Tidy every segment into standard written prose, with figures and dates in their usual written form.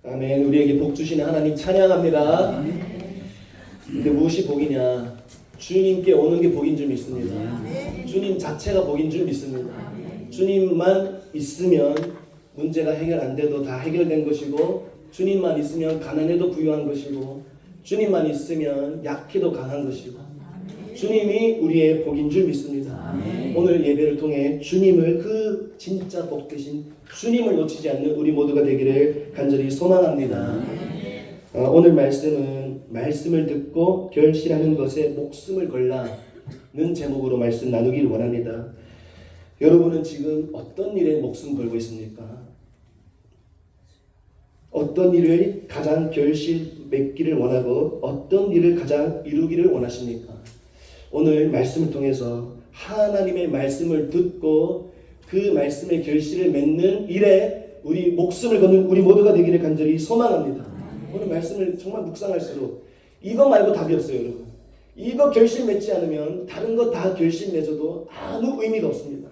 아멘. 우리에게 복 주시는 하나님 찬양합니다. 근데 무엇이 복이냐? 주님께 오는 게 복인 줄 믿습니다. 주님 자체가 복인 줄 믿습니다. 주님만 있으면 문제가 해결 안 돼도 다 해결된 것이고, 주님만 있으면 가난해도 부유한 것이고, 주님만 있으면 약해도 강한 것이고, 주님이 우리의 복인 줄 믿습니다. 오늘 예배를 통해 주님을, 그 진짜 복 되신 주님을 놓치지 않는 우리 모두가 되기를 간절히 소망합니다. 오늘 말씀을 듣고 결실하는 것에 목숨을 걸라는 제목으로 말씀 나누기를 원합니다. 여러분은 지금 어떤 일에 목숨 걸고 있습니까? 어떤 일을 가장 결실 맺기를 원하고 어떤 일을 가장 이루기를 원하십니까? 오늘 말씀을 통해서 하나님의 말씀을 듣고 그 말씀의 결실을 맺는 일에 우리 목숨을 거는 우리 모두가 되기를 간절히 소망합니다. 오늘 말씀을 정말 묵상할수록 이거 말고 답이 없어요, 여러분. 이거 결실 맺지 않으면 다른 거 다 결실 맺어도 아무 의미가 없습니다.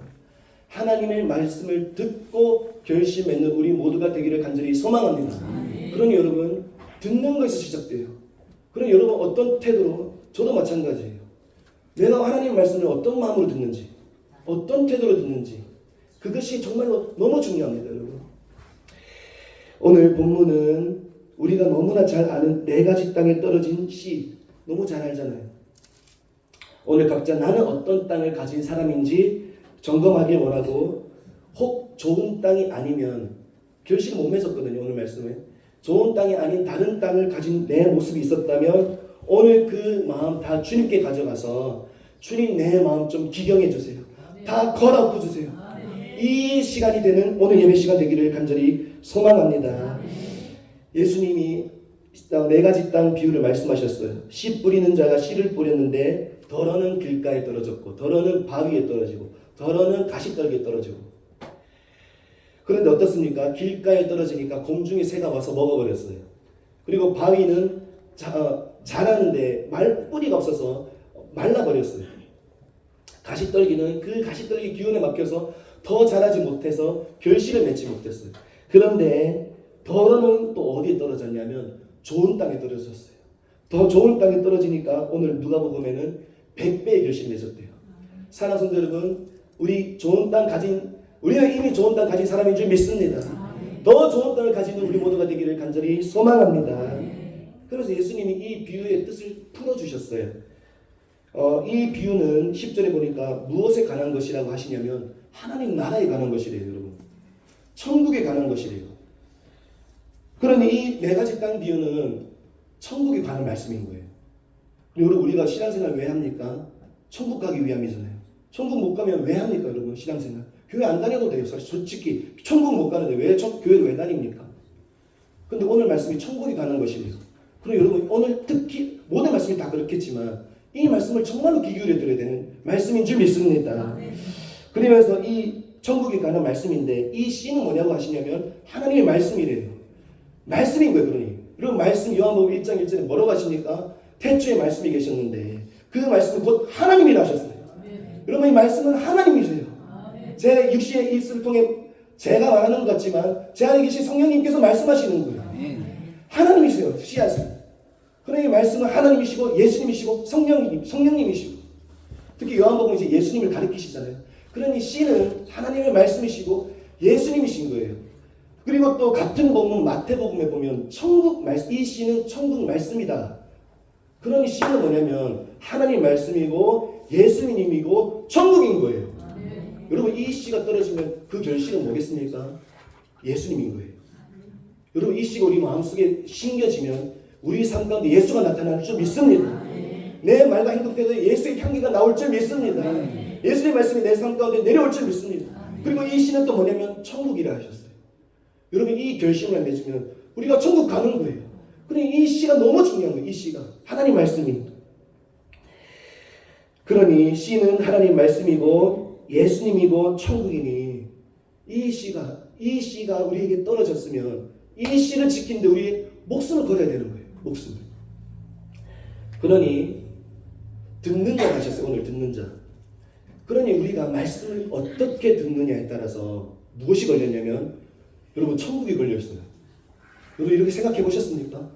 하나님의 말씀을 듣고 결실 맺는 우리 모두가 되기를 간절히 소망합니다. 그러니 여러분, 듣는 것에서 시작돼요. 그럼 여러분 어떤 태도로, 저도 마찬가지예요. 내가 하나님의 말씀을 어떤 마음으로 듣는지, 어떤 태도로 듣는지, 그것이 정말로 너무 중요합니다, 여러분. 오늘 본문은 우리가 너무나 잘 아는 네 가지 땅에 떨어진 씨, 너무 잘 알잖아요. 오늘 각자 나는 어떤 땅을 가진 사람인지 점검하길 원하고, 혹 좋은 땅이 아니면 결실을 못 맺었거든요. 오늘 말씀에 좋은 땅이 아닌 다른 땅을 가진 내 모습이 있었다면 오늘 그 마음 다 주님께 가져가서 주님, 내 마음 좀 기경해 주세요. 다 걸어엎어 주세요. 이 시간이 되는 오늘 예배 시간 되기를 간절히 소망합니다. 예수님이 네 가지 땅 비유를 말씀하셨어요. 씨 뿌리는 자가 씨를 뿌렸는데 덜어는 길가에 떨어졌고, 덜어는 바위에 떨어지고, 덜어는 가시떨기에 떨어지고. 그런데 어떻습니까? 길가에 떨어지니까 공중에 새가 와서 먹어버렸어요. 그리고 바위는 자라는데 뿌리가 없어서 말라버렸어요. 가시떨기는 그 가시떨기 기운에 맡겨서 더 자라지 못해서 결실을 맺지 못했어요. 그런데 덜어는 또 어디에 떨어졌냐면 좋은 땅에 떨어졌어요. 더 좋은 땅에 떨어지니까 오늘 누가복음에는 100배의 결실을 맺었대요. 사랑하는 성도 여러분, 우리는 이미 좋은 땅 가진 사람인 줄 믿습니다. 더 좋은 땅을 가지는 우리 모두가 되기를 간절히 소망합니다. 그래서 예수님이 이 비유의 뜻을 풀어주셨어요. 이 비유는 10절에 보니까 무엇에 관한 것이라고 하시냐면 하나님 나라에 관한 것이래요, 여러분. 천국에 관한 것이래요. 그러니 이 네 가지 땅 비유는 천국에 관한 말씀인 거예요. 여러분, 우리가 신앙생활 왜 합니까? 천국 가기 위함이잖아요. 천국 못 가면 왜 합니까, 여러분? 신앙생활 교회 안 다녀도 돼요. 솔직히 천국 못 가는데 왜 교회를 왜 다닙니까? 근데 오늘 말씀이 천국에 관한 것이래요. 그럼 여러분, 오늘 특히 모든 말씀이 다 그렇겠지만 이 말씀을 정말로 귀 기울여 드려야 되는 말씀인 줄 믿습니다. 그러면서 이 천국에 관한 말씀인데 이 씨는 뭐냐고 하시냐면 하나님의 말씀이래요. 말씀인 거예요. 그러니 여러분, 말씀 요한복음 1장 1절에 뭐라고 하십니까? 태초에 말씀이 계셨는데 그 말씀은 곧 하나님이라 하셨어요. 여러분, 이 말씀은 하나님이세요. 제 육신의 입술을 통해 제가 말하는 것 같지만 제 안에 계신 성령님께서 말씀하시는 거예요. 하나님이세요. 씨앗은. 그러니 이 말씀은 하나님이시고 예수님이시고 성령님이시고, 특히 요한복음은 이제 예수님을 가리키시잖아요. 그러니 씨는 하나님의 말씀이시고 예수님이신 거예요. 그리고 또 같은 본문 마태복음에 보면 이 씨는 천국 말씀이다. 그러니 씨는 뭐냐면 하나님 말씀이고 예수님이고 천국인 거예요. 여러분, 이 씨가 떨어지면 그 결실은 뭐겠습니까? 예수님인 거예요. 여러분, 이 씨가 우리 마음속에 심겨지면 우리 삶 가운데 예수가 나타날 줄 믿습니다. 내 말과 행동 때도 예수의 향기가 나올 줄 믿습니다. 예수의 말씀이 내 삶 가운데 내려올 줄 믿습니다. 그리고 이 씨는 또 뭐냐면 천국이라 하셨어요. 여러분, 이 결심을 맺으면 우리가 천국 가는 거예요. 그러니 이 씨가 너무 중요한 거예요. 이 씨가 하나님 말씀이. 그러니 씨는 하나님 말씀이고 예수님이고 천국이니 이 씨가 우리에게 떨어졌으면 이 씨를 지키는데 우리 목숨을 걸어야 되는 거예요. 목숨을. 그러니 듣는 자 하셨어요. 오늘 듣는 자. 그러니 우리가 말씀을 어떻게 듣느냐에 따라서 무엇이 걸렸냐면 여러분, 천국이 걸렸어요. 여러분 이렇게 생각해 보셨습니까?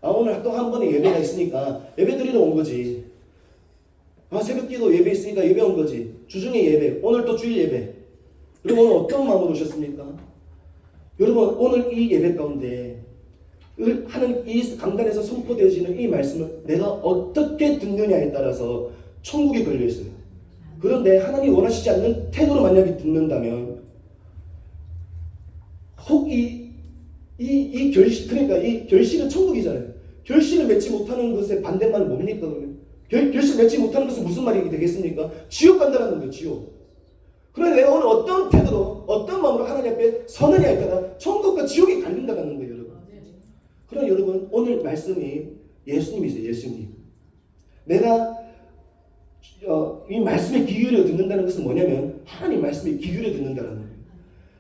오늘 또 한 번에 예배가 있으니까 예배 드리러 온 거지. 새벽기도 예배 있으니까 예배 온 거지. 주중에 예배, 오늘 또 주일 예배. 여러분 오늘 어떤 마음으로 오셨습니까? 여러분 오늘 이 예배 가운데 하는 이 강단에서 선포되어지는 이 말씀을 내가 어떻게 듣느냐에 따라서 천국이 걸려 있어요. 그런데 하나님이 원하시지 않는 태도로 만약에 듣는다면 혹 이 결실, 그러니까 이 결실은 천국이잖아요. 결실을 맺지 못하는 것의 반대말은 뭡니까? 그러면 결실 맺지 못하는 것은 무슨 말이 되겠습니까? 지옥 간다는 거예요. 지옥. 그런데 내가 오늘 어떤 태도로 어떤 마음으로 하나님 앞에 서느냐에 따라 천국과 지옥이 갈린다는 거예요. 여러분. 그러나 여러분 오늘 말씀이 예수님이세요. 예수님. 내가 이 말씀에 귀 기울여 듣는다는 것은 뭐냐면 하나님 말씀에 귀 기울여 듣는다는 거예요.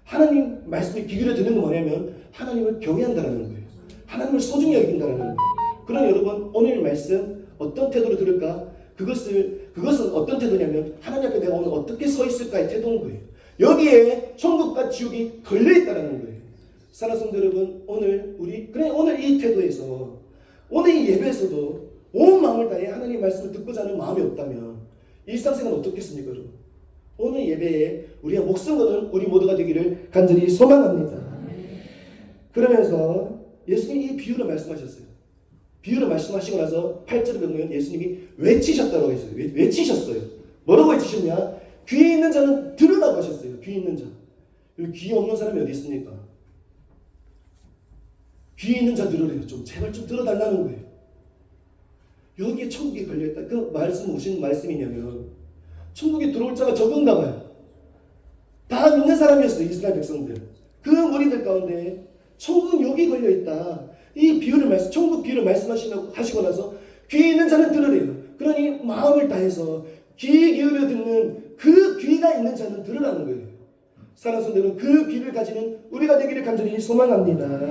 하나님 말씀에 귀 기울여 듣는 건 뭐냐면 하나님을 경외한다는 거예요. 하나님을 소중히 여긴다는 거예요. 그러나 여러분 오늘 말씀 어떤 태도로 들을까? 그것은 어떤 태도냐면 하나님 앞에 내가 오늘 어떻게 서 있을까의 태도인 거예요. 여기에 천국과 지옥이 걸려있다는 거예요. 사랑하는 성도 여러분, 오늘 이 태도에서 오늘 이 예배에서도 온 마음을 다해 하나님의 말씀을 듣고자 하는 마음이 없다면 일상생활은 어떻겠습니까? 여러분? 오늘 예배에 우리가 목숨 거는 우리 모두가 되기를 간절히 소망합니다. 그러면서 예수님이 이 비유를 말씀하셨어요. 비유를 말씀하시고 나서 8절에 보면 예수님이 외치셨다고 했어요. 외치셨어요. 뭐라고 외치셨냐? 귀에 있는 자는 들으라고 하셨어요. 귀에 있는 자. 여기 귀 없는 사람이 어디 있습니까? 귀에 있는 자 들으래요. 제발 좀 들어달라는 거예요. 여기에 천국이 걸려있다. 그 말씀 무슨 말씀이냐면 천국에 들어올 자가 적은가 봐요. 다 믿는 사람이었어요. 이스라엘 백성들. 그 무리들 가운데 천국은 여기 걸려있다. 이 천국 비유를 말씀하시고 나서 귀 있는 자는 들으래요. 그러니 마음을 다해서 귀 기울여 듣는 그 귀가 있는 자는 들으라는 거예요. 사랑하는 성도는 그 귀를 가지는 우리가 되기를 간절히 소망합니다.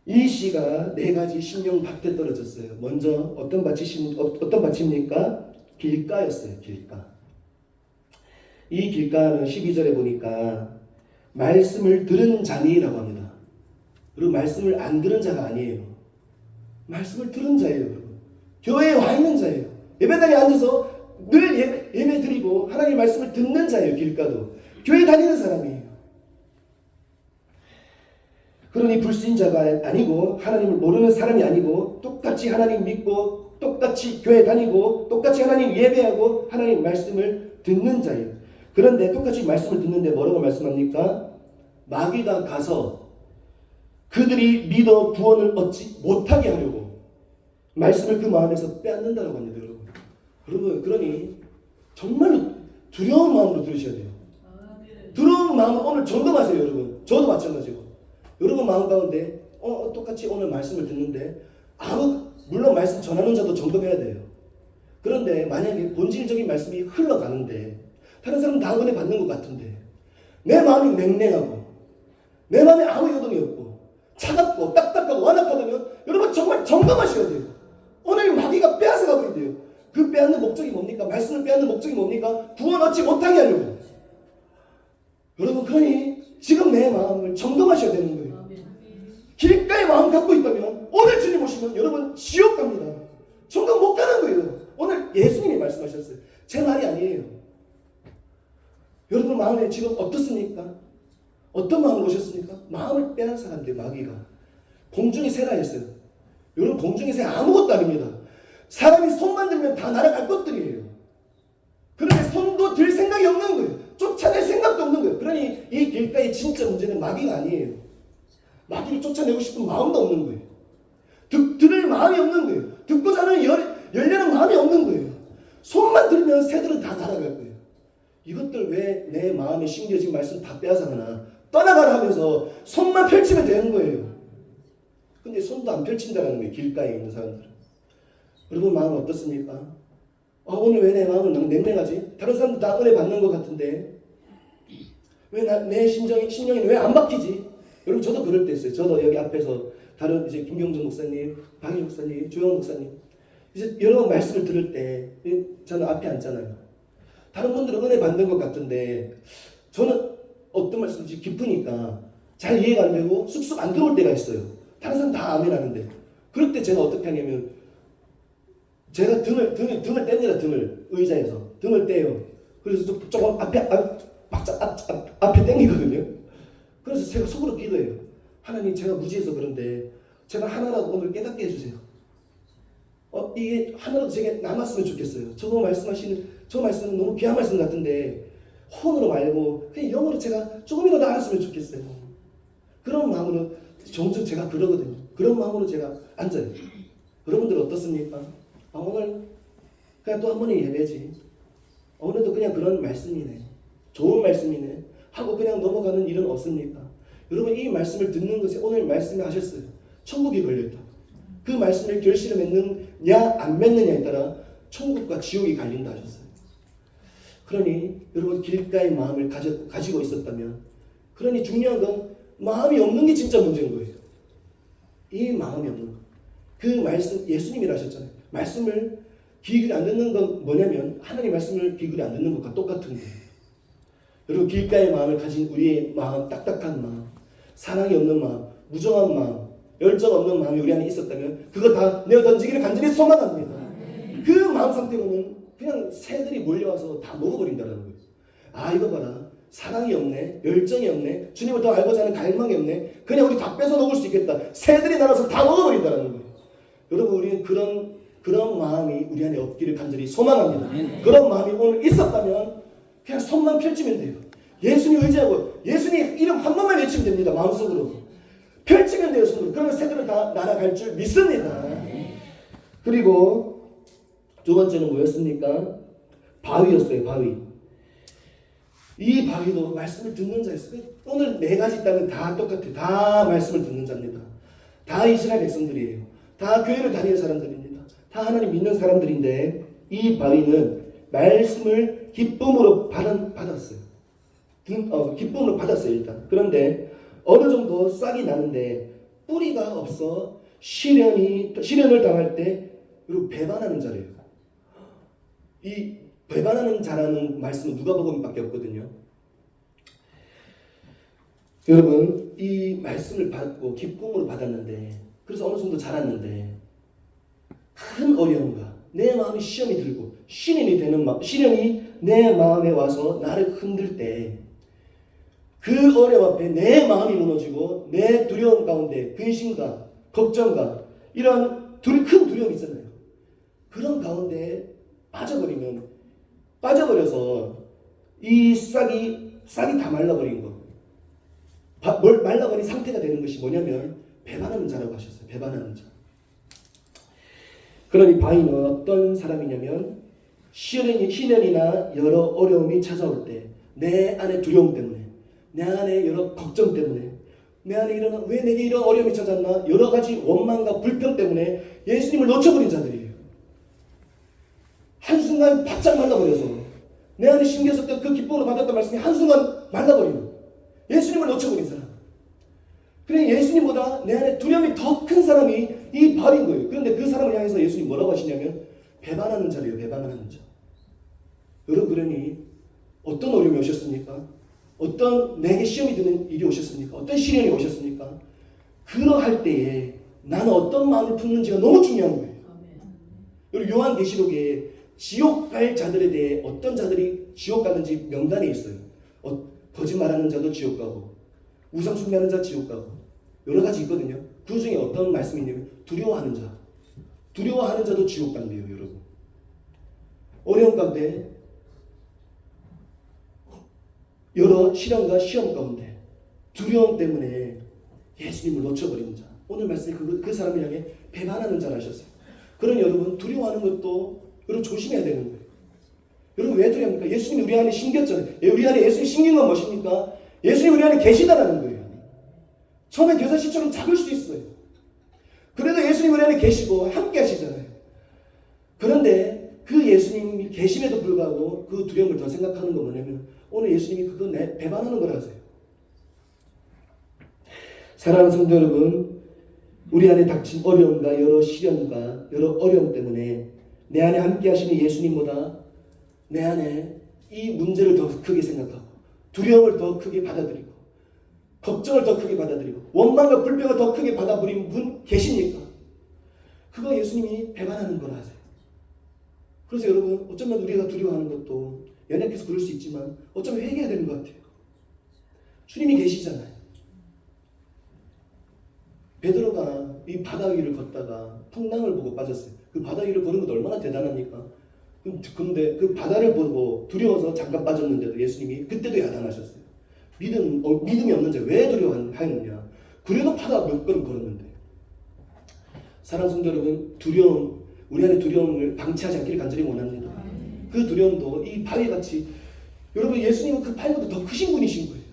이 씨가 4가지 신령 밭에 떨어졌어요. 먼저 어떤 밭입니까? 길가였어요. 길가. 이 길가는 12절에 보니까 말씀을 들은 자니라고 합니다. 그리고 말씀을 안 들은 자가 아니에요. 말씀을 들은 자예요. 여러분. 교회에 와 있는 자예요. 예배당에 앉아서 늘 예배 드리고 하나님의 말씀을 듣는 자예요. 길가도. 교회 다니는 사람이에요. 그러니 불신자가 아니고 하나님을 모르는 사람이 아니고 똑같이 하나님 믿고 똑같이 교회 다니고 똑같이 하나님 예배하고 하나님 말씀을 듣는 자예요. 그런데 똑같이 말씀을 듣는데 뭐라고 말씀합니까? 마귀가 가서 그들이 믿어 구원을 얻지 못하게 하려고 말씀을 그 마음에서 빼앗는다고 합니다. 여러분 그러니 정말로 두려운 마음으로 들으셔야 돼요. 두려운 마음을 오늘 점검하세요. 여러분. 저도 마찬가지고 여러분 마음 가운데 똑같이 오늘 말씀을 듣는데 물론 말씀 전하는 자도 점검해야 돼요. 그런데 만약에 본질적인 말씀이 흘러가는데 다른 사람은 다 은혜 받는 것 같은데 내 마음이 냉랭하고 내 마음에 아무 요동이 없고 차갑고 딱딱하고 완악하다면 여러분 정말 점검하셔야 돼요. 오늘 마귀가 빼앗아가고 있대요. 그 빼앗는 목적이 뭡니까? 말씀을 빼앗는 목적이 뭡니까? 구원 얻지 못하게 하려고. 여러분 그러니 지금 내 마음을 점검하셔야 되는 거예요. 길가에 마음 갖고 있다면 오늘 주님 오시면 여러분 지옥 갑니다. 천국 못 가는 거예요. 오늘 예수님이 말씀하셨어요. 제 말이 아니에요. 여러분 마음에 지금 어떻습니까? 어떤 마음으로 오셨습니까? 마음을 빼앗아간대요. 마귀가. 공중에 새라 했어요. 여러분 공중에 새 아무것도 아닙니다. 사람이 손만 들면 다 날아갈 것들이에요. 그런데 손도 들 생각이 없는 거예요. 쫓아낼 생각도 없는 거예요. 그러니 이 길가의 진짜 문제는 마귀가 아니에요. 마귀를 쫓아내고 싶은 마음도 없는 거예요. 들을 마음이 없는 거예요. 듣고자 하는 열려는 마음이 없는 거예요. 손만 들면 새들은 다 날아갈 거예요. 이것들 왜 내 마음에 심겨진 말씀 다 빼앗아가나 떠나가라 하면서 손만 펼치면 되는 거예요. 근데 손도 안 펼친다는 거예요. 길가에 있는 사람들은. 여러분 마음 어떻습니까? 오늘 왜 내 마음은 냉랭하지? 다른 사람들 다 은혜 받는 것 같은데 왜 내 심령이 왜 안 바뀌지? 여러분 저도 그럴 때 있어요. 저도 여기 앞에서 다른 이제 김경준 목사님, 박일 목사님, 조영 목사님 이제 여러 말씀을 들을 때 저는 앞에 앉잖아요. 다른 분들은 은혜 받는 것 같은데 저는 어떤 말씀인지 깊으니까 잘 이해가 안 되고 쑥쑥 안 들어올 때가 있어요. 다른 사람 다 아멘 하는데. 그럴 때 제가 어떻게 하냐면 제가 등을 뗍니다. 의자에서 등을 떼요. 그래서 조금 앞에 당기거든요. 그래서 제가 속으로 기도해요. 하나님, 제가 무지해서 그런데 제발 하나라도 오늘 깨닫게 해주세요. 이게 하나라도 제게 남았으면 좋겠어요. 저 말씀은 너무 귀한 말씀 같은데 혼으로 말고 그냥 영어로 제가 조금이라도 알았으면 좋겠어요. 그런 마음으로 종종 제가 그러거든요. 그런 마음으로 제가 앉아요. 여러분들 어떻습니까? 오늘 그냥 또 한 번의 예배지. 오늘도 그냥 그런 말씀이네. 좋은 말씀이네. 하고 그냥 넘어가는 일은 없습니까? 여러분, 이 말씀을 듣는 것에 오늘 말씀을 하셨어요. 천국이 걸려있다. 그 말씀을 결실을 맺느냐 안 맺느냐에 따라 천국과 지옥이 갈린다 하셨어요. 그러니 여러분, 길가의 마음을 가지고 있었다면, 그러니 중요한 건 마음이 없는 게 진짜 문제인 거예요. 이 마음이 없는 거. 그 말씀, 예수님이라 하셨잖아요. 말씀을 귀 기울여 안 듣는 건 뭐냐면 하나님 말씀을 귀 기울여 안 듣는 것과 똑같은 거예요. 여러분, 길가의 마음을 가진 우리의 마음, 딱딱한 마음, 사랑이 없는 마음, 무정한 마음, 열정 없는 마음이 우리 안에 있었다면 그거 다 내어 던지기를 간절히 소망합니다. 그 마음 상태로는 그냥 새들이 몰려와서 다 먹어버린다는 거예요. 이거 봐라. 사랑이 없네, 열정이 없네, 주님을 더 알고자 하는 갈망이 없네, 그냥 우리 다 뺏어 먹을 수 있겠다. 새들이 날아서 다 먹어버린다는 거예요. 여러분, 우리는 그런 마음이 우리 안에 없기를 간절히 소망합니다. 그런 마음이 오늘 있었다면 그냥 손만 펼치면 돼요. 예수님 의지하고 예수님 이름 한 번만 외치면 됩니다. 마음속으로 펼치면 돼요. 손으로. 그러면 새들은 다 날아갈 줄 믿습니다. 그리고 두 번째는 뭐였습니까? 바위였어요. 바위. 이 바위도 말씀을 듣는 자였어요. 오늘 네 가지 땅은 다 똑같아요. 다 말씀을 듣는 자입니다. 다 이스라엘 백성들이에요. 다 교회를 다니는 사람들입니다. 다 하나님 믿는 사람들인데, 이 바위는 말씀을 기쁨으로 받았어요. 기쁨으로 받았어요, 일단. 그런데 어느 정도 싹이 나는데 뿌리가 없어 시련을 당할 때 그리고 배반하는 자래요. 이 배반하는 자라는 말씀은 누가복음밖에 없거든요. 여러분, 이 말씀을 받고 기쁨으로 받았는데, 그래서 어느 정도 자랐는데 큰 어려움과 내 마음이 시험이 들고 시련이 내 마음에 와서 나를 흔들 때, 그 어려움 앞에 내 마음이 무너지고 내 두려움 가운데 근심과 걱정과 이런 큰 두려움이 있잖아요. 그런 가운데 빠져버려서 이 싹이 다 말라버린 거, 말라버린 상태가 되는 것이 뭐냐면 배반하는 자라고 하셨어요. 배반하는 자. 그러니 바위는 어떤 사람이냐면 시련이나 여러 어려움이 찾아올 때 내 안에 두려움 때문에, 내 안에 여러 걱정 때문에, 내 안에 왜 내게 이런 어려움이 찾았나, 여러 가지 원망과 불평 때문에 예수님을 놓쳐버린 자들이에요. 한순간 바짝 말라버려서 내 안에 심겨졌던 그 기쁨으로 받았던 말씀이 한순간 말라버리는, 예수님을 놓쳐버린 사람. 그래, 예수님보다 내 안에 두려움이 더 큰 사람이 이 바위인 거예요. 그런데 그 사람을 향해서 예수님 뭐라고 하시냐면 배반하는 자래요. 배반하는 자. 여러분, 그러니 어떤 어려움이 오셨습니까? 어떤 내게 시험이 드는 일이 오셨습니까? 어떤 시련이 오셨습니까? 그러할 때에 나는 어떤 마음을 품는지가 너무 중요한 거예요. 여러분, 요한계시록에 지옥 갈 자들에 대해 어떤 자들이 지옥 가는지 명단에 있어요. 거짓말하는 자도 지옥 가고, 우상 숭배하는 자 지옥 가고, 여러 가지 있거든요. 그 중에 어떤 말씀이 있냐면 두려워하는 자도 지옥 간대요. 여러분, 어려움 가운데, 여러 시련과 시험 가운데 두려움 때문에 예수님을 놓쳐버리는 자, 오늘 말씀에 그 사람을 향해 배반하는 자라 하셨어요. 그러니 여러분, 두려워하는 것도 여러분 조심해야 되는 거예요. 여러분, 왜 두려워합니까? 예수님이 우리 안에 심겼잖아요. 우리 안에 예수님이 심긴 건 무엇입니까? 예수님이 우리 안에 계시다라는 거예요. 처음에 겨자씨처럼 작을 수 있어요. 그래도 예수님이 우리 안에 계시고 함께 하시잖아요. 그런데 그 예수님이 계심에도 불구하고 그 두려움을 더 생각하는 건 뭐냐면 오늘 예수님이 그거 배반하는 거라서요. 사랑하는 성도 여러분, 우리 안에 닥친 어려움과 여러 시련과 여러 어려움 때문에 내 안에 함께 하시는 예수님보다 내 안에 이 문제를 더 크게 생각하고 두려움을 더 크게 받아들이고 걱정을 더 크게 받아들이고 원망과 불평을 더 크게 받아들인 분 계십니까? 그거 예수님이 배반하는 거라 하세요. 그래서 여러분, 어쩌면 우리가 두려워하는 것도 연약해서 그럴 수 있지만 어쩌면 회개해야 되는 것 같아요. 주님이 계시잖아요. 베드로가 이 바다 위를 걷다가 풍랑을 보고 빠졌어요. 그 바다 위를 걷는 것도 얼마나 대단합니까? 근데 그 바다를 보고 두려워서 잠깐 빠졌는데도 예수님이 그때도 야단하셨어요. 믿음이 없는 자 왜 두려워하느냐? 그래도 바다 몇 걸음 걸었는데. 사랑하는 성도 여러분, 우리 안에 두려움을 방치하지 않기를 간절히 원합니다. 그 두려움도 이 바위같이, 여러분 예수님은 그 바위보다 더 크신 분이신 거예요.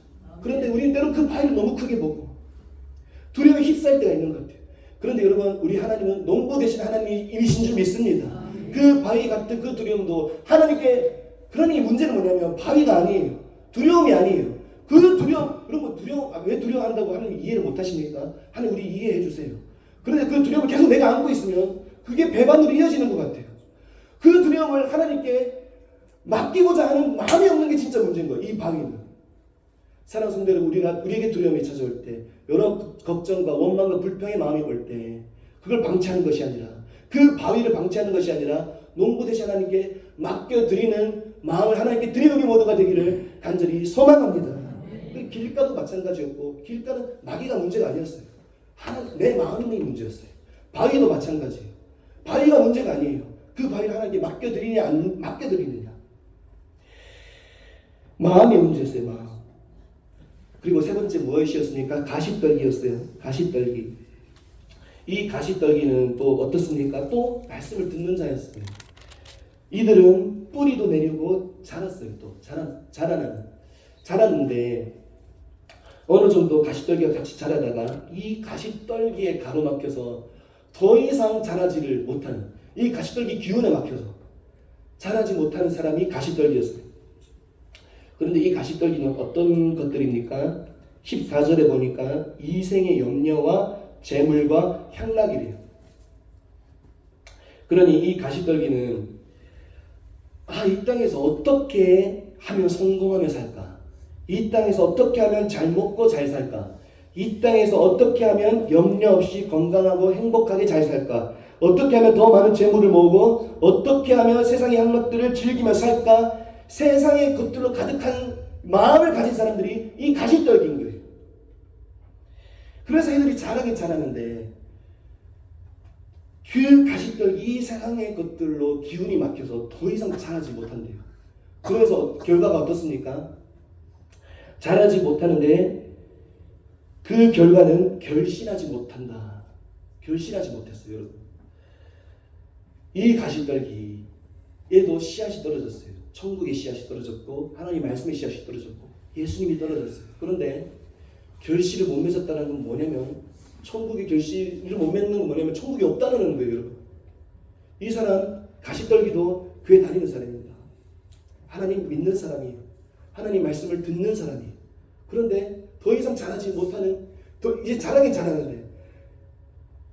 그런데 우리는 때로 그 바위를 너무 크게 보고 두려움에 휩싸일 때가 있는 것 같아요. 그런데 여러분, 우리 하나님은 농부 되신 하나님이신 줄 믿습니다. 그 바위 같은 그 두려움도 하나님께, 그러니 문제는 뭐냐면 바위가 아니에요. 두려움이 아니에요. 그 두려움, 여러분 왜 두려워한다고 하나님 이해를 못 하십니까? 하나님 우리 이해해 주세요. 그런데 그 두려움을 계속 내가 안고 있으면 그게 배반으로 이어지는 것 같아요. 그 두려움을 하나님께 맡기고자 하는 마음이 없는 게 진짜 문제인 거예요. 이 바위는. 사랑하는 성도 여러분, 우리에게 두려움이 찾아올 때, 여러 걱정과 원망과 불평의 마음이 올 때, 그걸 방치하는 것이 아니라, 그 바위를 방치하는 것이 아니라 농부 되신 하나님께 맡겨드리는 마음을 하나님께 드리는 우리 모두가 되기를 간절히 소망합니다. 길가도 마찬가지였고, 길가는 마귀가 문제가 아니었어요. 내 마음이 문제였어요. 바위도 마찬가지예요. 바위가 문제가 아니에요. 그 바위를 하나님께 맡겨드리냐 안 맡겨드리느냐. 마음이 문제였어요. 마음. 그리고 세 번째 무엇이었습니까? 가시떨기였어요. 가시떨기. 이 가시떨기는 또 어떻습니까? 또 말씀을 듣는 자였어요. 이들은 뿌리도 내리고 자랐어요. 또 자랐는데 어느 정도 가시떨기가 같이 자라다가 이 가시떨기에 가로막혀서 더 이상 자라지를 못하는, 이 가시떨기 기운에 막혀서 자라지 못하는 사람이 가시떨기였어요. 그런데 이 가시떨기는 어떤 것들입니까? 14절에 보니까 이생의 염려와 재물과 향락이래요. 그러니 이 가시떨기는 이 땅에서 어떻게 하면 성공하며 살까? 이 땅에서 어떻게 하면 잘 먹고 잘 살까? 이 땅에서 어떻게 하면 염려 없이 건강하고 행복하게 잘 살까? 어떻게 하면 더 많은 재물을 모으고 어떻게 하면 세상의 향락들을 즐기며 살까? 세상의 것들로 가득한 마음을 가진 사람들이 이 가시떨기인 거예요. 그래서 이들이 자라긴 자라는데 그 가시떨기, 이 세상의 것들로 기운이 막혀서 더 이상 자라지 못한대요. 그래서 결과가 어떻습니까? 자라지 못하는데 그 결과는 결실하지 못한다. 결실하지 못했어요, 여러분. 이 가시떨기에도 씨앗이 떨어졌어요. 천국의 씨앗이 떨어졌고 하나님 말씀의 씨앗이 떨어졌고 예수님이 떨어졌어요. 그런데 결실을 못 맺었다는 건 뭐냐면, 천국의 결실을 못 맺는 건 뭐냐면 천국이 없다는 거예요, 여러분. 이 사람 가시떨기도 교회 다니는 사람입니다. 하나님 믿는 사람이에요. 하나님 말씀을 듣는 사람이에요. 그런데 더 이상 자라지 못하는, 이제 자라긴 자라는데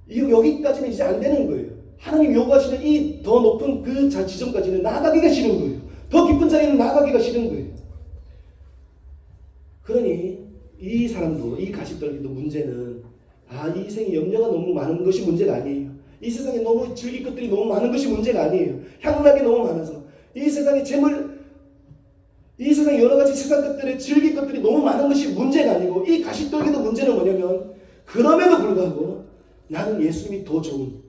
여기까지는 이제 안 되는 거예요. 하나님 요구하시는 이 더 높은 그 지점까지는 나아가기가 싫은 거예요. 더 깊은 자리는 나아가기가 싫은 거예요. 그러니 이 사람도, 이 가시떨기도 문제는 이 생의 염려가 너무 많은 것이 문제가 아니에요. 이 세상에 너무 즐길 것들이 너무 많은 것이 문제가 아니에요. 향락이 너무 많아서 이 세상의 재물, 이 세상 여러 가지 세상 것들의 즐길 것들이 너무 많은 것이 문제가 아니고, 이 가시떨기도 문제는 뭐냐면, 그럼에도 불구하고 나는 예수님이 더 좋은,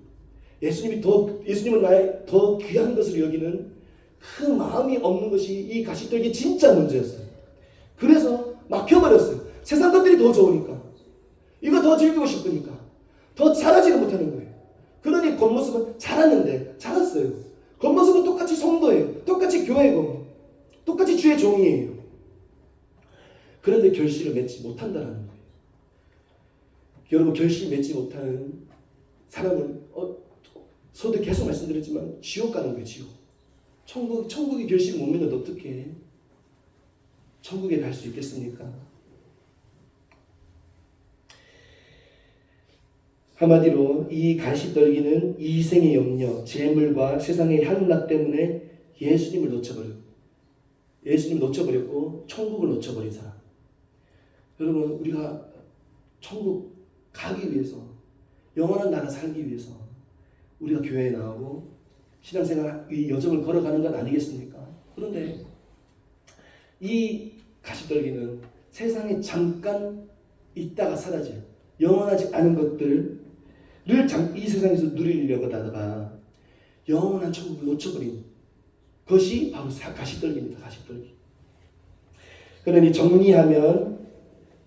예수님은 나의 더 귀한 것을 여기는 그 마음이 없는 것이 이 가시떨기 진짜 문제였어요. 그래서 막혀버렸어요. 세상 것들이 더 좋으니까, 이거 더 즐기고 싶으니까 더 자라지를 못하는 거예요. 그러니 겉모습은 자랐어요. 겉모습은 똑같이 성도예요. 똑같이 교회고 똑같이 주의 종이에요. 그런데 결실을 맺지 못한다는 거예요. 여러분, 결실 맺지 못하는 사람은 저도 계속 말씀드렸지만 지옥 가는 거예요. 지옥. 천국의 결실을 못 맺는데 어떻게 천국에 갈 수 있겠습니까? 한마디로 이 가시떨기는 이생의 염려, 재물과 세상의 향락 때문에 예수님을 놓쳐버렸고 천국을 놓쳐버린 사람. 여러분, 우리가 천국 가기 위해서, 영원한 나라 살기 위해서 우리가 교회에 나오고 신앙생활 이 여정을 걸어가는 건 아니겠습니까? 그런데 이 가시떨기는 세상에 잠깐 있다가 사라져요. 영원하지 않은 것들을 이 세상에서 누리려고 하다가 영원한 천국을 놓쳐버린 것이 바로 가시떨기입니다. 가시떨기. 그러니 정리하면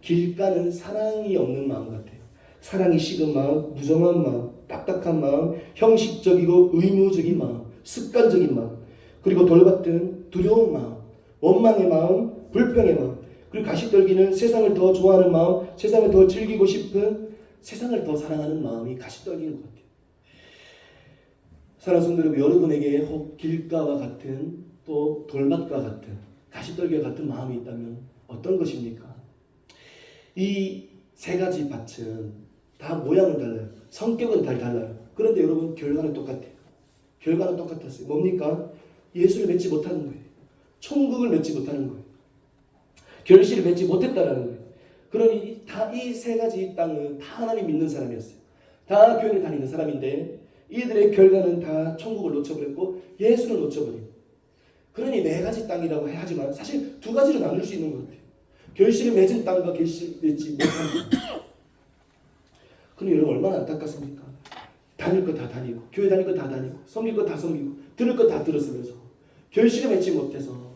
길가는 사랑이 없는 마음 같아요. 사랑이 식은 마음, 무정한 마음, 딱딱한 마음, 형식적이고 의무적인 마음, 습관적인 마음, 그리고 돌같은 두려운 마음, 원망의 마음, 불평의 마음, 그리고 가시떨기는 세상을 더 좋아하는 마음, 세상을 더 즐기고 싶은, 세상을 더 사랑하는 마음이 가시떨기인 것 같아요. 사랑하는 성도 여러분, 여러분에게 혹 길가와 같은 또 돌밭과 같은 가시떨기와 같은 마음이 있다면 어떤 것입니까? 이 세 가지 밭은 다 모양은 달라요. 성격은 다 달라요. 그런데 여러분 결과는 똑같아요. 결과는 똑같았어요. 뭡니까? 예수를 맺지 못하는 거예요. 천국을 맺지 못하는 거예요. 결실을 맺지 못했다라는 거예요. 그러니 다 이 세 가지 땅은 다 하나님 믿는 사람이었어요. 다 교회를 다니는 사람인데 이들의 결과는 다 천국을 놓쳐버렸고 예수를 놓쳐버리고, 그러니 네 가지 땅이라고 하지만 사실 두 가지로 나눌 수 있는 것 같아요. 결실을 맺은 땅과 결실을 맺지 못한 땅. 그럼 여러분 얼마나 안타깝습니까? 다닐 거 다 다니고, 교회 다닐 거 다 다니고, 섬길 거 다 섬기고, 들을 거 다 들었으면서 결실을 맺지 못해서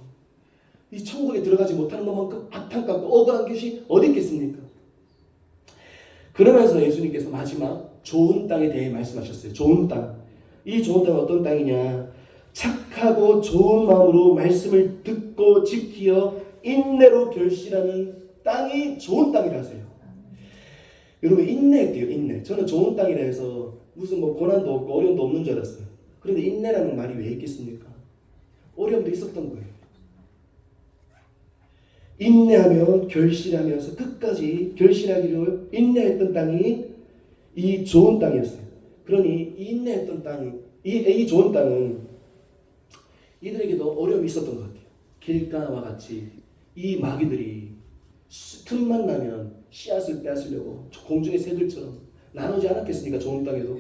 이 천국에 들어가지 못하는 것만큼 안타깝고 억울한 것이 어디 있겠습니까? 그러면서 예수님께서 마지막 좋은 땅에 대해 말씀하셨어요. 좋은 땅. 이 좋은 땅은 어떤 땅이냐? 착하고 좋은 마음으로 말씀을 듣고 지키어 인내로 결실하는 땅이 좋은 땅이라 하세요. 여러분 인내했대요. 인내. 저는 좋은 땅이라 해서 무슨 뭐 고난도 없고 어려움도 없는 줄 알았어요. 그런데 인내라는 말이 왜 있겠습니까? 어려움도 있었던 거예요. 인내하며 결실하면서 끝까지 결실하기로 인내했던 땅이 이 좋은 땅이었어요. 그러니 이 인내했던 땅이 이 좋은 땅은 이들에게도 어려움이 있었던 것 같아요. 길가와 같이 이 마귀들이 틈만 나면 씨앗을 빼앗으려고 공중의 새들처럼 나누지 않았겠습니까? 좋은 땅에도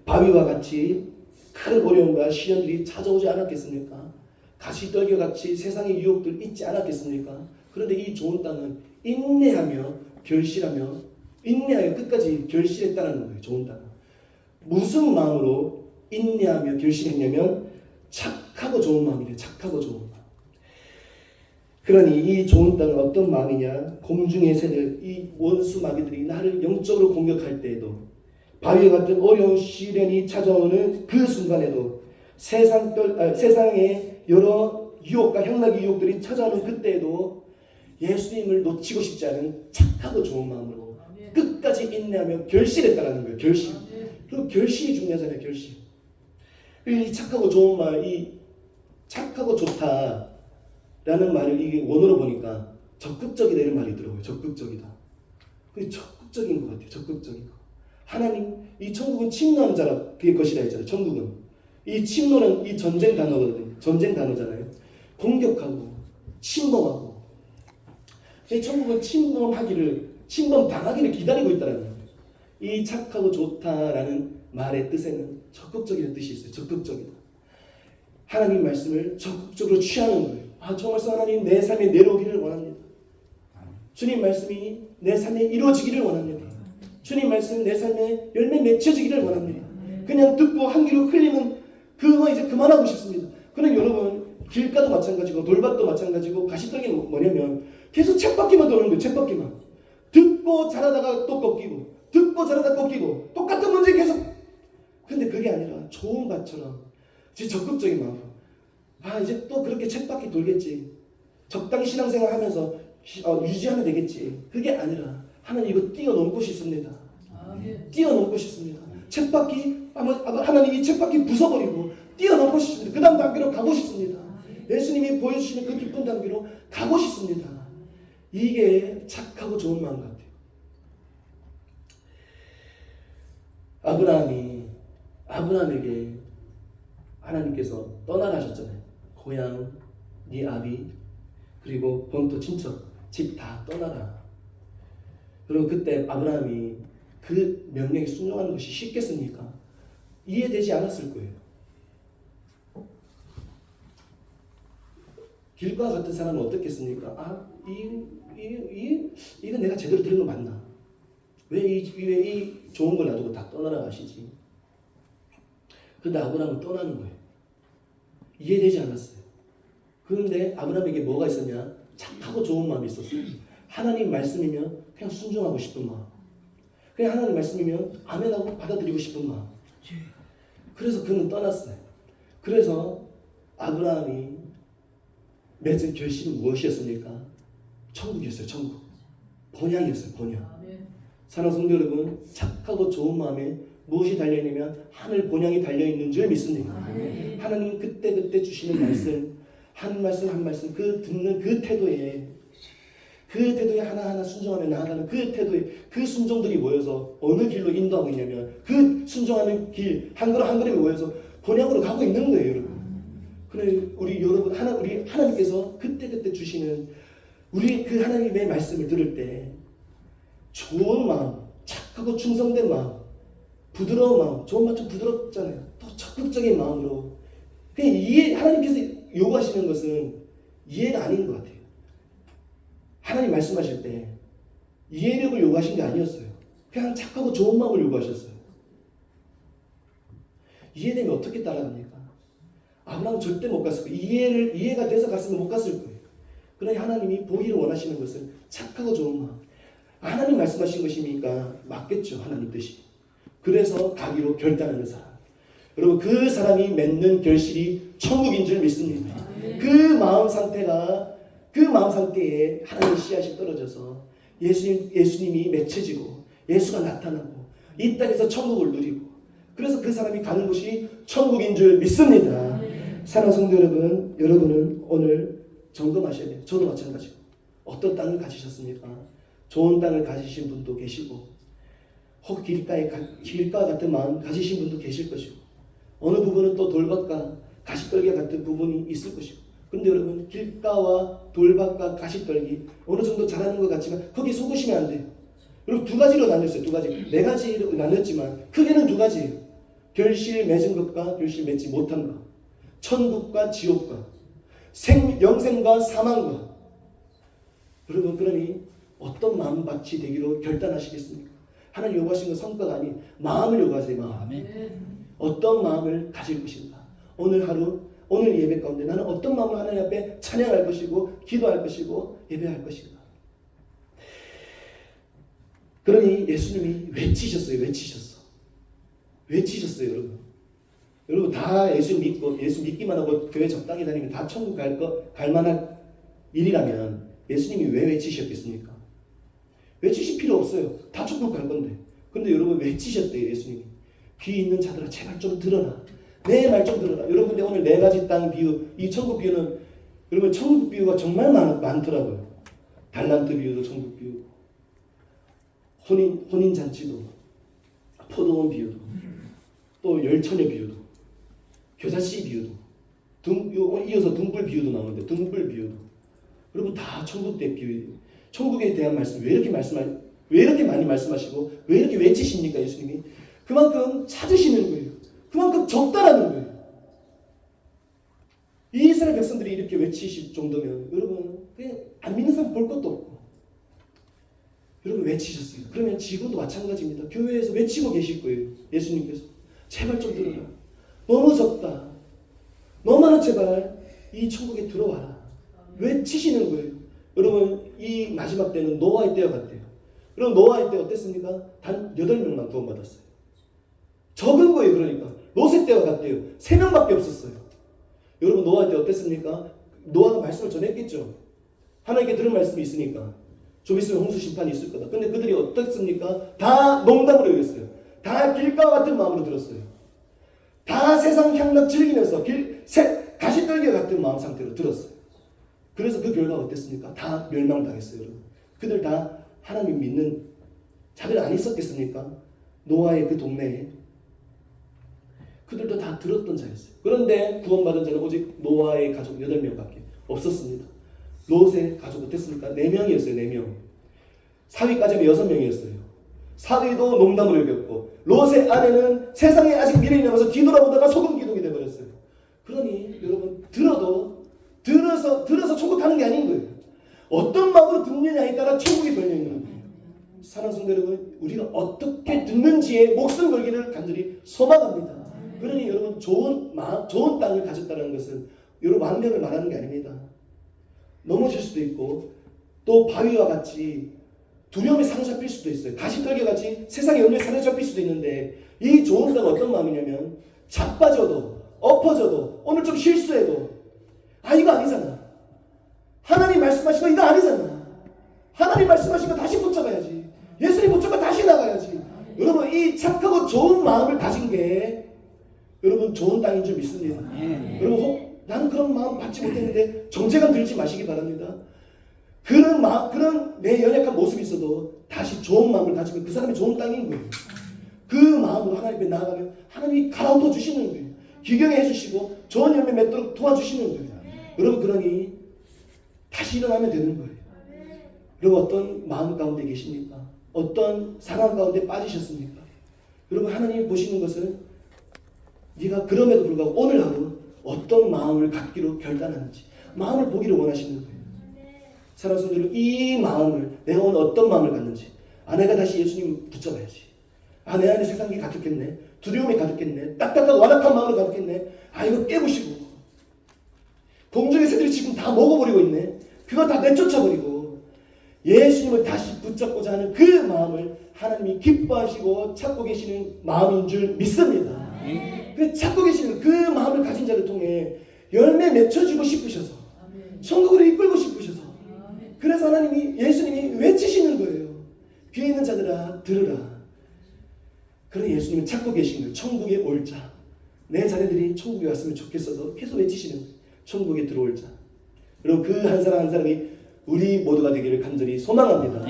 바위와 같이 큰 어려움과 시련들이 찾아오지 않았겠습니까? 가시떨기와 같이 세상의 유혹들 있지 않았겠습니까? 그런데 이 좋은 땅은 인내하며 결실하며 인내하여 끝까지 결실했다는 거예요. 좋은 땅은 무슨 마음으로 인내하며 결실했냐면 착하고 좋은 마음이래요. 착하고 좋은 마음. 그러니 이 좋은 땅은 어떤 마음이냐? 공중의 새들, 이 원수 마귀들이 나를 영적으로 공격할 때에도, 바위와 같은 어려운 시련이 찾아오는 그 순간에도, 세상의 여러 유혹과 향락의 유혹들이 찾아오는 그때에도 예수님을 놓치고 싶지 않은 착하고 좋은 마음으로 끝까지 인내하며 결실했다라는 거예요. 결실. 그 결실이 중요하잖아요. 결실. 이 착하고 좋은 말, 이 착하고 좋다라는 말을 이게 원어로 보니까 적극적이다 이런 말이 있더라고요. 적극적이다. 그 적극적인 것 같아요. 적극적인 거. 하나님, 이 천국은 침노하는 자라 그게 것이라 했잖아요. 천국은 이 침노는 이 전쟁 단어거든요. 전쟁 단어잖아요. 공격하고 침범하고. 이 천국은 침범 당하기를 기다리고 있다는 거예요. 이 착하고 좋다라는 말의 뜻에는 적극적이라는 뜻이 있어요. 적극적이다. 하나님 말씀을 적극적으로 취하는 거예요. 저 말씀 하나님 내 삶에 내려오기를 원합니다. 주님 말씀이 내 삶에 이루어지기를 원합니다. 주님 말씀 내 삶에 열매 맺혀지기를 원합니다. 그냥 듣고 한 귀로 흘리면 그거 이제 그만하고 싶습니다. 그럼 여러분 길가도 마찬가지고 돌밭도 마찬가지고 가시떨기는 뭐냐면 계속 쳇바퀴만 도는 거예요. 쳇바퀴만. 듣고 잘하다가 또 꺾이고 듣고 잘하다가 꺾이고 똑같은 문제 계속. 근데 그게 아니라 좋은 밭처럼 이제 적극적인 마음. 이제 또 그렇게 쳇바퀴 돌겠지. 적당히 신앙생활 하면서 유지하면 되겠지. 그게 아니라 하나님 이거 뛰어넘고 싶습니다. 뛰어넘고 싶습니다. 쳇바퀴 하나님 이 쳇바퀴 부숴버리고 뛰어넘고 싶습니다. 그 다음 단계로 가고 싶습니다. 예수님이 보여주시는 그 기쁜 단계로 가고 싶습니다. 이게 착하고 좋은 마음 같아요. 아브라함에게 하나님께서 떠나라 하셨잖아요. 고향, 네 아비, 그리고 본토 친척 집 다 떠나라. 그리고 그때 아브라함이 그 명령에 순종하는 것이 쉽겠습니까? 이해되지 않았을 거예요. 길과 같은 사람은 어떻겠습니까? 이거 내가 제대로 들은 거 맞나? 왜 이 좋은 걸 놔두고 다 떠나라 가시지? 근데 아브라함은 떠나는 거예요. 이해되지 않았어요. 그런데 아브라함에게 뭐가 있었냐? 착하고 좋은 마음이 있었어요. 하나님 말씀이면 그냥 순종하고 싶은 마음. 그냥 하나님 말씀이면 아멘하고 받아들이고 싶은 마음. 그래서 그는 떠났어요. 그래서 아브라함이 맺은 결심은 무엇이었습니까? 천국이었어요. 천국. 번향이었어요. 번향. 사랑하는 성도 여러분, 착하고 좋은 마음에 무엇이 달려있냐면 하늘 본향이 달려있는 줄 믿습니다. 하나님 그때그때 주시는 말씀, 한 말씀 한 말씀, 그 듣는 그 태도에 하나하나 순종하며 나아가는 그 태도에 그 순종들이 모여서 어느 길로 인도하고 있냐면 그 순종하는 길 한 걸음 한 걸음이 모여서 본향으로 가고 있는 거예요, 여러분. 그래 우리 여러분 우리 하나님께서 그때그때 주시는 우리 그 하나님의 말씀을 들을 때 좋은 마음, 착하고 충성된 마음, 부드러운 마음, 좋은 마음 좀 부드럽잖아요. 또 적극적인 마음으로 그냥 하나님께서 요구하시는 것은 이해가 아닌 것 같아요. 하나님 말씀하실 때 이해력을 요구하신 게 아니었어요. 그냥 착하고 좋은 마음을 요구하셨어요. 이해되면 어떻게 따라갑니까? 아브라함은 절대 못 갔을 거예요. 이해가 돼서 갔으면 못 갔을 거예요. 그러나 하나님이 보기를 원하시는 것은 착하고 좋은 마음. 하나님 말씀하신 것이니까 맞겠죠. 하나님 뜻이. 그래서 가기로 결단하는 사람. 여러분 그 사람이 맺는 결실이 천국인 줄 믿습니다. 그 마음 상태에 하나님의 씨앗이 떨어져서 예수님이 맺혀지고 예수가 나타나고 이 땅에서 천국을 누리고 그래서 그 사람이 가는 곳이 천국인 줄 믿습니다. 사랑하는 성도 여러분, 여러분은 오늘 점검하셔야 돼요. 저도 마찬가지고 어떤 땅을 가지셨습니까? 좋은 땅을 가지신 분도 계시고 혹 길가 같은 마음 가지신 분도 계실 것이고 어느 부분은 또 돌밭과 가시떨기 같은 부분이 있을 것이고 근데 여러분 길가와 돌밭과 가시떨기 어느 정도 잘하는 것 같지만 거기 속으시면 안 돼요. 여러분 두 가지로 나뉘었어요. 두 가지. 네 가지로 나뉘었지만 크게는 두 가지예요. 결실 맺은 것과 결실 맺지 못한 것. 천국과 지옥과 영생과 사망과. 여러분 그러니 어떤 마음밭이 되기로 결단하시겠습니까? 하나님 요구하신 건 성과가 아닌 마음을 요구하세요. 마음. 어떤 마음을 가질 것인가. 오늘 하루 오늘 예배 가운데 나는 어떤 마음으로 하나님 앞에 찬양할 것이고 기도할 것이고 예배할 것인가. 그러니 예수님이 외치셨어요. 외치셨어요. 여러분 다 예수 믿고 예수 믿기만 하고 교회 적당히 다니면 다 천국 갈 만한 일이라면 예수님이 왜 외치셨겠습니까? 외치실 필요 없어요. 다 천국 갈 건데. 근데 여러분 외치셨대요. 예수님이. 귀 있는 자들아 제발 좀 들어라. 내 말 좀 들어라. 여러분 근데 오늘 네 가지 땅 비유, 이 천국 비유는 여러분 천국 비유가 정말 많더라고요. 달란트 비유도 천국 비유, 혼인 잔치도, 포도원 비유도, 또 열처녀 비유도, 겨자씨 비유도, 이어서 둥불 비유도 나오는데 둥불 비유도. 여러분 다 천국 대 비유예요. 천국에 대한 말씀 왜 이렇게 많이 말씀하시고 왜 이렇게 외치십니까? 예수님이 그만큼 찾으시는 거예요. 그만큼 적다라는 거예요. 이스라엘 백성들이 이렇게 외치실 정도면 여러분 그냥 안 믿는 사람 볼 것도 없고 여러분 외치셨어요. 그러면 지금도 마찬가지입니다. 교회에서 외치고 계실 거예요. 예수님께서 제발 좀 들어라. 너무 적다. 너만은 제발 이 천국에 들어와라. 외치시는 거예요. 여러분 이 마지막 때는 노아의 때와 같대요. 여러분 노아의 때 어땠습니까? 단 8명만 구원받았어요. 적은 거예요. 그러니까 롯의 때와 같대요. 3명밖에 없었어요. 여러분 노아의 때 어땠습니까? 노아가 말씀을 전했겠죠. 하나님께 들은 말씀이 있으니까 좀 있으면 홍수 심판이 있을 거다. 근데 그들이 어떻습니까? 다 농담으로 여겼어요. 다 길가와 같은 마음으로 들었어요. 다 세상 향락 즐기면서 가시떨기 같은 마음 상태로 들었어요. 그래서 그 결과가 어땠습니까? 다 멸망당했어요. 여러분. 그들 다 하나님 믿는 자들 안 있었겠습니까? 노아의 그 동네에 그들도 다 들었던 자였어요. 그런데 구원받은 자는 오직 노아의 가족 8명밖에 없었습니다. 롯의 가족 어땠습니까? 4명이었어요. 4명. 사위까지 하면 6명이었어요. 사위도 농담을 여겼고 롯의 아내는 세상에 아직 미련이 남아서 뒤돌아보다가 소금 기둥이 되어버렸어요. 그러니 여러분 들어서 천국 가는 게 아닌 거예요. 어떤 마음으로 듣느냐에 따라 천국이 걸려있는 거예요. 사랑하는 성도 여러분, 우리가 어떻게 듣는지에 목숨 걸기를 간절히 소망합니다. 그러니 여러분 좋은 땅을 가졌다는 것은 여러분 완벽을 말하는 게 아닙니다. 넘어질 수도 있고 또 바위와 같이 두려움에 사로잡힐 수도 있어요. 가시떨기 같이 세상의 염려에 사로잡힐 수도 있는데 이 좋은 땅은 어떤 마음이냐면 자빠져도 엎어져도 오늘 좀 실수해도 이거 아니잖아. 하나님 말씀하신 거 이거 아니잖아. 하나님 말씀하신 거 다시 붙잡아야지. 예수님 붙잡아 다시 나가야지. 여러분 이 착하고 좋은 마음을 가진 게 여러분 좋은 땅인 줄 믿습니다. 여러분 나는 그런 마음 받지 못했는데 정죄감 들지 마시기 바랍니다. 그런 내 연약한 모습이 있어도 다시 좋은 마음을 가지면 그 사람이 좋은 땅인 거예요. 그 마음으로 하나님 앞에 나아가면 하나님이 갈아엎어 주시는 거예요. 기경해 해주시고 좋은 열매 맺도록 도와주시는 거예요. 여러분 그러니 다시 일어나면 되는 거예요. 여러분 어떤 마음 가운데 계십니까? 어떤 상황 가운데 빠지셨습니까? 여러분 하나님이 보시는 것은 네가 그럼에도 불구하고 오늘 하루 어떤 마음을 갖기로 결단하는지 마음을 보기를 원하시는 거예요. 사랑하는 성도들, 이 마음을 내가 오늘 어떤 마음을 갖는지 내가 다시 예수님 붙잡아야지. 내 안에 세상이 가득했네. 두려움이 가득했네. 딱딱하고 완악한 마음으로 가득했네. 이거 깨부시고 공중의 새들이 지금 다 먹어버리고 있네. 그거 다 내쫓아버리고 예수님을 다시 붙잡고자 하는 그 마음을 하나님이 기뻐하시고 찾고 계시는 마음인 줄 믿습니다. 그 찾고 계시는 그 마음을 가진 자를 통해 열매 맺혀주고 싶으셔서 천국으로 이끌고 싶으셔서 그래서 하나님이 예수님이 외치시는 거예요. 귀에 있는 자들아 들으라. 그런 예수님을 찾고 계신 거예요. 천국에 올 자. 내 자녀들이 천국에 왔으면 좋겠어서 계속 외치시는 거예요. 천국에 들어올 자. 여러분 그 한 사람 한 사람이 우리 모두가 되기를 간절히 소망합니다.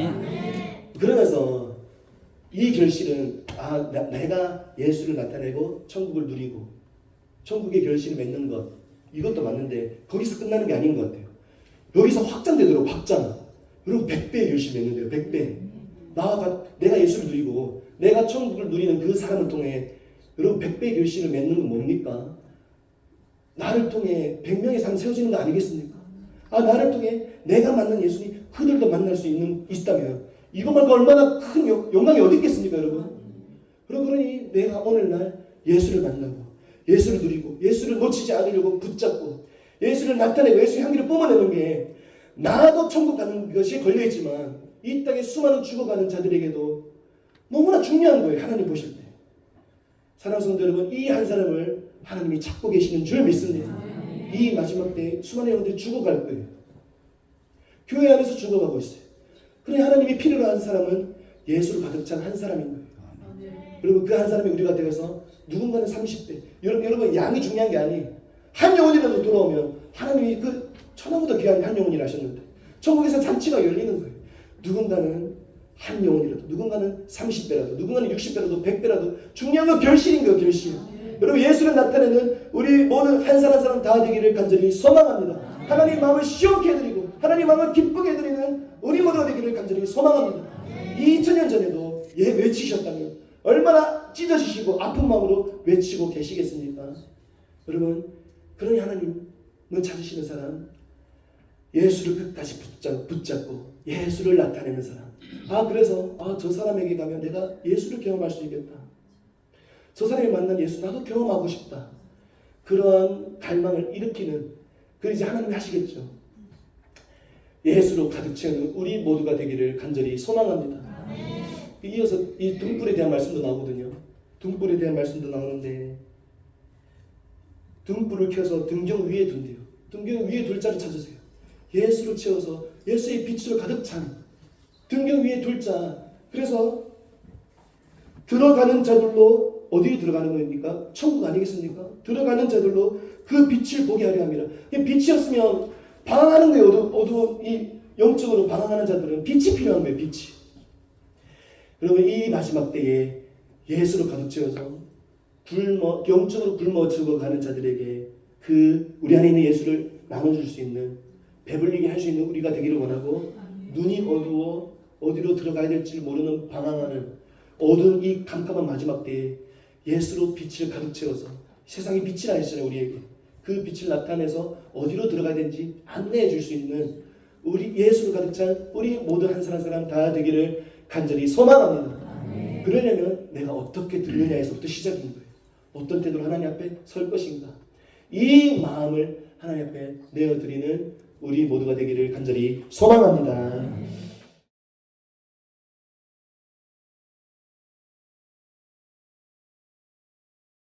그러면서 이 결실은 내가 예수를 나타내고 천국을 누리고 천국의 결실을 맺는 것 이것도 맞는데 거기서 끝나는 게 아닌 것 같아요. 여기서 확장되도록 확장. 여러분 100배의 결실 맺는데요. 100배. 내가 예수를 누리고 내가 천국을 누리는 그 사람을 통해 여러분 100배의 결실을 맺는 건 뭡니까? 나를 통해 100명의 삶 세워지는 거 아니겠습니까? 나를 통해 내가 만난 예수님 그들도 만날 수 있다면 이것 말고 얼마나 큰 영광이 어디 있겠습니까 여러분? 그러니 내가 오늘날 예수를 만나고 예수를 누리고 예수를 놓치지 않으려고 붙잡고 예수를 나타내고 예수의 향기를 뿜어내는 게 나도 천국 가는 것이 걸려있지만 이 땅에 수많은 죽어가는 자들에게도 너무나 중요한 거예요. 하나님 보실 때. 사랑하는 성도 여러분, 이 한 사람을 하나님이 찾고 계시는 줄 믿습니다. 이 마지막 때에 수많은 영혼들이 죽어갈 거예요. 교회 안에서 죽어가고 있어요. 그러니 하나님이 필요로 한 사람은 예수를 가득 찬 한 사람인 거예요. 그리고 그 한 사람이 우리가 되어서 누군가는 30대. 여러분 양이 중요한 게 아니에요. 한 영혼이라도 돌아오면 하나님이 그 천하보다 귀한 한 영혼이라 하셨는데 천국에서 잔치가 열리는 거예요. 누군가는 한 영혼이라도 누군가는 30배라도 누군가는 60배라도 100배라도 중요한 건 결실인 거예요. 결실. 여러분 예수를 나타내는 우리 모든 한 사람 한 사람 다 되기를 간절히 소망합니다. 하나님 마음을 시원케 해드리고 하나님 마음을 기쁘게 해드리는 우리 모두가 되기를 간절히 소망합니다. 2000년 전에도 외치셨다면 얼마나 찢어지시고 아픈 마음으로 외치고 계시겠습니까? 여러분 그러니 하나님은 찾으시는 사람 예수를 끝까지 붙잡고 예수를 나타내는 사람 그래서 저 사람에게 가면 내가 예수를 경험할 수 있겠다. 저 사람이 만난 예수 나도 경험하고 싶다. 그러한 갈망을 일으키는 그걸 이제 하나님이 하시겠죠. 예수로 가득 채우는 우리 모두가 되기를 간절히 소망합니다. 이어서 이 등불에 대한 말씀도 나오거든요. 등불에 대한 말씀도 나오는데 등불을 켜서 등경 위에 둔대요. 등경 위에 둘 자를 찾으세요. 예수로 채워서 예수의 빛으로 가득 찬 등경 위에 둘 자. 그래서 들어가는 자들로 어디로 들어가는 겁니까? 천국 아니겠습니까? 들어가는 자들로 그 빛을 보게 하려 합니다. 빛이었으면 방황하는 거예요. 어두운 이 영적으로 방황하는 자들은 빛이 필요한 거예요. 빛이. 여러분 이 마지막 때에 예수로 가득 채워서 영적으로 굶어 죽어가는 자들에게 그 우리 안에 있는 예수를 나눠줄 수 있는 배불리게 할 수 있는 우리가 되기를 원하고, 눈이 어두워 어디로 들어가야 될지 모르는 방황하는 어두운 이 깜깜한 마지막 때에 예수로 빛을 가득 채워서, 세상에 빛이 나 있잖아요 우리에게. 그 빛을 나타내서 어디로 들어가야 되는지 안내해 줄 수 있는 우리 예수로 가득 찬 우리 모두 한 사람 한 사람 다 되기를 간절히 소망합니다. 그러려면 내가 어떻게 들느냐에서부터 시작인 거예요. 어떤 태도로 하나님 앞에 설 것인가, 이 마음을 하나님 앞에 내어드리는 우리 모두가 되기를 간절히 소망합니다.